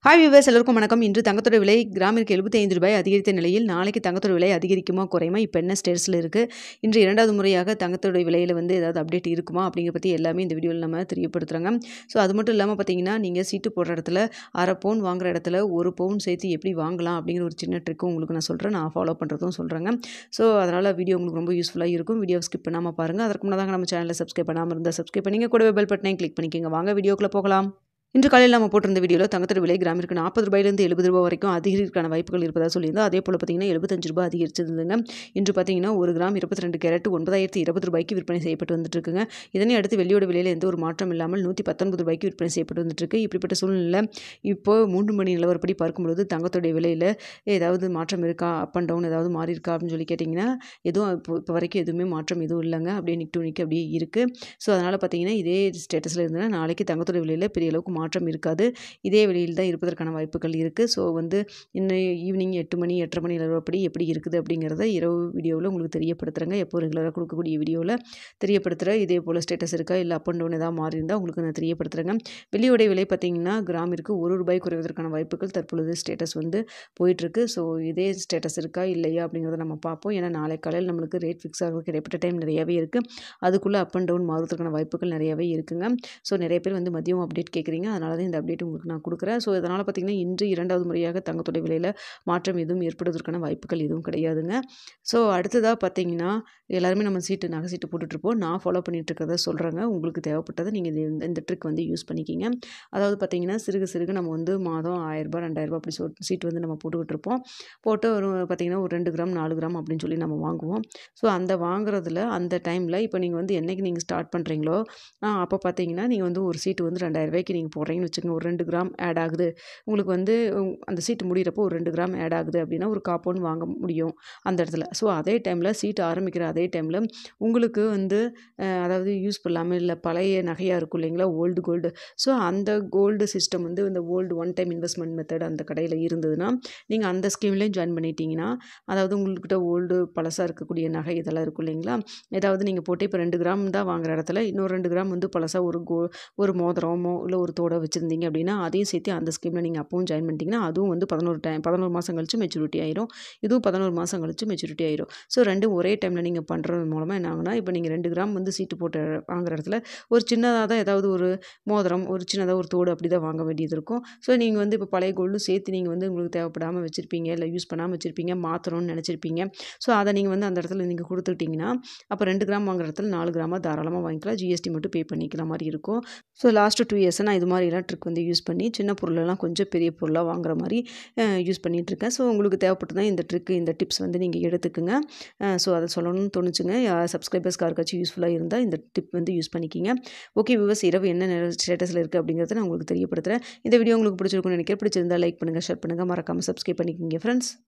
Hi viewers எல்லோருக்கும் வணக்கம். இன்று தங்கத்தோட விலை கிராமிற்கு ரூ. 75 அதிகரித்த நிலையில் நாளைக்கு தங்கத்தோட விலை அதிகரிக்குமா குறையுமா இப்போ என்ன ஸ்டேட்டஸில் இருக்குது, இன்று இரண்டாவது முறையாக தங்கத்தோட விலையில் ஏதாவது அப்டேட் இருக்குமா அப்படிங்கிற பற்றி எல்லாமே இந்த வீடியோவில் நம்ம தெரியப்படுத்துகிறாங்க. ஸோ அது மட்டும் இல்லாமல் பார்த்தீங்கன்னா, நீங்கள் சீட்டு போடுற இடத்துல அரை பவுன் வாங்குற இடத்துல 1 பவுன் சேர்த்து எப்படி வாங்கலாம் அப்படிங்கிற ஒரு சின்ன ட்ரிக்கும் உங்களுக்கு நான் சொல்கிறேன், நான் ஃபாலோ பண்ணுறதும் சொல்கிறேங்க. ஸோ அதனால் வீடியோ உங்களுக்கு ரொம்ப யூஸ்ஃபுல்லாக இருக்கும். வீடியோ ஸ்கிப் பண்ணாமல் பாருங்கள். அதற்கு முன்னதாக நம்ம சேனலை சப்ஸ்கிரைப் பண்ணாமல் இருந்தால் சப்ஸ்கிரைப் பண்ணிங்க, கூடவே பெல் பட்டனையும் கிளிக் பண்ணிக்கோங்க. வாங்க வீடியோக்குள்ளே போகலாம். இன்று காலையில் நம்ம போட்டிருந்த வீடியோவில் தங்கத்தோட விலை கிராமிற்கு ரூ. 40 70 வரைக்கும் அதிகரிக்கான வாய்ப்புகள் இருப்பதாக சொல்லியிருந்தோம். அதே போல் பார்த்தீங்கன்னா ரூ. 75 அதிகரிச்சிருந்துங்க. இன்று பார்த்தீங்கன்னா 1 கிராம் 22 கேரட் ரூ. 9020 விற்பனை செய்யப்பட்டு வந்துட்டு இருக்குங்க. இதனை அடுத்து வெள்ளியோட விலையில் எந்த ஒரு மாற்றம் இல்லாமல் ரூ. 119 விற்பனை செய்யப்பட்டு வந்துட்டு இருக்கு. இப்படிப்பட்ட சூழ்நிலை இப்போ 3 மணி நிலவரப்படி பார்க்கும்பொழுது தங்கத்தோடைய விலையில் ஏதாவது மாற்றம் இருக்கா, அப் அண்ட் டவுன் ஏதாவது மாறி இருக்கா அப்படின்னு சொல்லி கேட்டிங்கன்னா எதுவும் இப்போ வரைக்கும் எதுவுமே மாற்றம் எதுவும் இல்லைங்க. அப்படியே நிக் டு நிக் அப்படியே இருக்குது. ஸோ அதனால் பார்த்தீங்கன்னா இதே ஸ்டேட்டஸில் இருந்ததுன்னா நாளைக்கு தங்கத்தோட விலையில் பெரிய அளவுக்கு மாற்றம் இருக்காது. இதே வெளியில் தான் இருப்பதற்கான வாய்ப்புகள் இருக்குது. ஸோ இன்னும் ஈவினிங் 8 மணி 8:30 மணி நிலவரப்படி எப்படி இருக்குது அப்படிங்கிறத இரவு வீடியோவில் உங்களுக்கு தெரியப்படுத்துகிறேங்க. எப்போ ரெகுலராக கொடுக்கக்கூடிய வீடியோவில் தெரியப்படுத்துகிறேன். இதே போல் ஸ்டேட்டஸ் இருக்கா இல்லை அப் அண்ட் டவுன் ஏதாவது மாறி இருந்தால் உங்களுக்கு நான் தெரியப்படுத்துகிறேங்க. வெள்ளியோடைய விலை பார்த்திங்கன்னா கிராமிற்கு ரூ. 1 குறைவதற்கான வாய்ப்புகள் தற்பொழுது ஸ்டேட்டஸ் போயிட்டுருக்கு. ஸோ இதே ஸ்டேட்டஸ் இருக்கா இல்லையா அப்படிங்கிறத நம்ம பார்ப்போம். ஏன்னா நாளை காலையில் நம்மளுக்கு ரேட் ஃபிக்ஸ் ஆகிறதுக்கு இடைப்பட்ட டைம் நிறையாவே இருக்குது. அதுக்குள்ளே அப் அண்ட் டவுன் மாறுவதற்கான வாய்ப்புகள் நிறையாவே இருக்குங்க. ஸோ நிறைய பேர் மதியம் அப்டேட் கேட்குறீங்க. அதனால தான் இந்த அப்டேட் உங்களுக்கு நான் கொடுக்குறேன். ஸோ இதனால் பார்த்திங்கன்னா இன்று இரண்டாவது முறையாக தங்கத்தோட விலையில் மாற்றம் எதுவும் ஏற்படுவதற்கான வாய்ப்புகள் எதுவும் கிடையாதுங்க. ஸோ அடுத்ததாக பார்த்திங்கன்னா எல்லாருமே நம்ம நகை சீட்டு போட்டுட்ருப்போம். நான் ஃபாலோ பண்ணிகிட்டு இருக்கிறத சொல்கிறேங்க. உங்களுக்கு தேவைப்பட்டதை நீங்கள் இந்த ட்ரிக் யூஸ் பண்ணிக்கிங்க. அதாவது பார்த்திங்கன்னா சிறுக சிறுக நம்ம மாதம் ரூ. 1000 ரூ. 2000 அப்படி சீட்டு நம்ம போட்டுக்கிட்டு இருப்போம். போட்டு பார்த்திங்கன்னா ஒரு 2 கிராம் 4 கிராம் அப்படின்னு சொல்லி நம்ம வாங்குவோம். ஸோ அந்த வாங்குறதுல அந்த டைமில் இப்போ நீங்கள் என்றைக்கு நீங்கள் ஸ்டார்ட் பண்ணுறீங்களோ அப்போ பார்த்திங்கன்னா நீங்கள் ஒரு சீட்டு ரூ. 2000 நீங்கள் போடுறீங்கன்னு வச்சுக்கோங்க. ஒரு 2 கிராம் ஆட் ஆகுது உங்களுக்கு அந்த சீட்டு முடிகிறப்போ ஒரு 2 கிராம் ஆட் ஆகுது அப்படின்னா ஒரு 1/4 பவுன் வாங்க முடியும் அந்த இடத்துல. ஸோ அதே டைமில் சீட்டு ஆரம்பிக்கிற அதே டைமில் உங்களுக்கு அதாவது யூஸ் பண்ணாமல் இல்லை பழைய நகையாக இருக்கும் இல்லைங்களா, ஓல்டு கோல்டு. ஸோ அந்த கோல்டு சிஸ்டம் இந்த old one time investment method அந்த கடையில் இருந்ததுன்னா நீங்கள் அந்த ஸ்கீம்லேயும் ஜாயின் பண்ணிட்டீங்கன்னா, அதாவது உங்கள்கிட்ட ஓல்டு பழசாக இருக்கக்கூடிய நகை இதெல்லாம் இருக்கும் இல்லைங்களா, ஏதாவது நீங்கள் போட்டு இப்போ 2 கிராம் தான் வாங்குற இடத்துல இன்னொரு 2 கிராம் பழசாக ஒரு மோதிரமோ இல்லை ஒரு தோடோ வச்சுருந்தீங்க அப்படின்னா அதையும் சேர்த்து அந்த ஸ்கீமில் நீங்கள் அப்பவும் ஜாயின் பண்ணிட்டீங்கன்னா அதுவும் 11 மாதம் கழிச்சு மெச்சூரிட்டி ஆயிரும். இதுவும் 11 மாதம் கழிச்சு மெச்சூரிட்டி ஆயிரும். ஸோ ரெண்டும் ஒரே டைமில் நீங்கள் பண்ணுறது மூலமாக என்ன ஆகுனா, இப்போ நீங்கள் 2 கிராம் சீட்டு போட்டு வாங்குற இடத்துல ஒரு சின்னதாக தான் ஏதாவது ஒரு மோதிரம், ஒரு சின்னதாக ஒரு தோடு அப்படி தான் வாங்க வேண்டியது இருக்கும். ஸோ நீங்கள் இப்போ பழைய கோல்டும் சேர்த்து நீங்கள் உங்களுக்கு தேவைப்படாமல் வச்சுருப்பீங்க, இல்லை யூஸ் பண்ணாமல் வச்சுருப்பீங்க, மாற்றணும்னு நினச்சிருப்பீங்க. ஸோ அதை நீங்கள் அந்த இடத்துல நீங்கள் கொடுத்துக்கிட்டிங்கன்னா அப்போ 2 கிராம் வாங்குற இடத்துல 4 கிராமாக தாராளமாக வாங்கிக்கலாம். ஜிஎஸ்டி மட்டும் பே பண்ணிக்கிற மாதிரி இருக்கும். ஸோ லாஸ்ட்டு 2 இயர்ஸாக நான் இது மாதிரிலாம் ட்ரிக் யூஸ் பண்ணி சின்ன பொருளெல்லாம் கொஞ்சம் பெரிய பொருளாக வாங்குற மாதிரி யூஸ் பண்ணிகிட்ருக்கேன். ஸோ உங்களுக்கு தேவைப்பட்டு தான் இந்த ட்ரிக் இந்த டிப்ஸ் நீங்கள் எடுத்துக்குங்க. ஸோ அதை சொல்லணும்னு தோணுச்சுங்க. சப்ஸ்கிரைபர்ஸ்க்கு யாருக்காச்சும் யூஸ்ஃபுல்லாக இருந்தால் இந்த டிப் யூஸ் பண்ணிக்கிங்க. ஓகே வியூவர்ஸ், இரவு என்ன ஸ்டேட்டஸில் இருக்குது அப்படிங்கிறத நான் உங்களுக்கு தெரியப்படுத்துகிறேன். இந்த வீடியோ உங்களுக்கு பிடிச்சிருக்கும்னு நினைக்கிறேன். பிடிச்சிருந்தால் லைக் பண்ணுங்கள், ஷேர் பண்ணுங்கள், மறக்காமல் சப்ஸ்கிரைப் பண்ணிக்கிங்க ஃப்ரெண்ட்ஸ்.